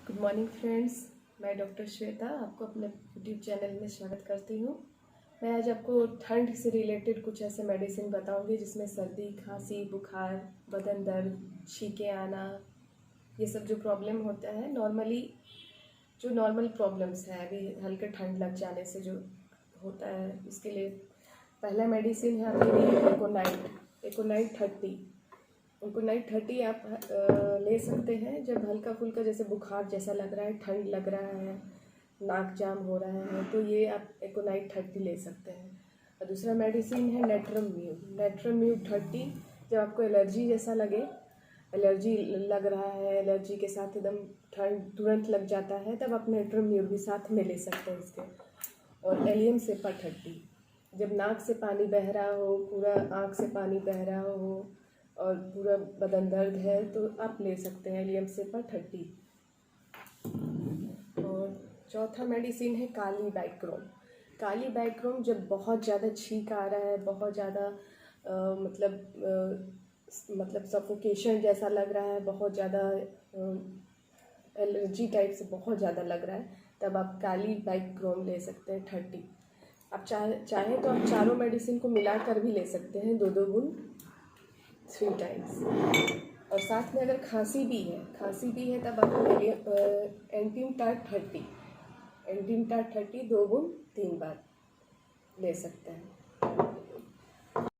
Good morning friends, मैं doctor Shweta आपको अपने यूट्यूब चैनल में स्वागत करती हूँ। मैं आज आपको ठंड से रिलेटेड कुछ ऐसे मेडिसिन बताऊँगी जिसमें सर्दी, खांसी, बुखार, बदन दर्द, छींके आना, ये सब जो प्रॉब्लम होता है नॉर्मली, जो नॉर्मल प्रॉब्लम्स हैं अभी हल्के ठंड लग जाने से जो होता है, इसके लिए पहला मेडिसिन है आपके लिए एकोनाइट 30। एकोनाइट 30 आप ले सकते हैं जब हल्का फुल्का जैसे बुखार जैसा लग रहा है, ठंड लग रहा है, नाक जाम हो रहा है, तो ये आप एकोनाइट 30 ले सकते हैं। और दूसरा मेडिसिन है नेट्रम म्यू 30। जब आपको एलर्जी जैसा लगे, एलर्जी लग रहा है, एलर्जी के साथ एकदम ठंड तुरंत लग जाता है, तब आप नेट्रम म्यू भी साथ में ले सकते हैं इसके। और एलियम सेपा 30, जब नाक से पानी बह रहा हो, पूरा आँख से पानी बह रहा हो और पूरा बदन दर्द है, तो आप ले सकते हैं एलियम सेपा 30। और चौथा मेडिसिन है काली बाइक्रोम। जब बहुत ज़्यादा छींक आ रहा है, बहुत ज़्यादा मतलब सफोकेशन जैसा लग रहा है, बहुत ज़्यादा एलर्जी टाइप से बहुत ज़्यादा लग रहा है, तब आप काली बाइक्रोम ले सकते हैं 30। आप चाहें तो आप चारों मेडिसिन को मिलाकर भी ले सकते हैं, 2-2 बूंद 3 टाइम्स। और साथ में अगर खांसी भी है तब आप एंटीम टार्ट 30 2 बूंद 3 बार ले सकते हैं।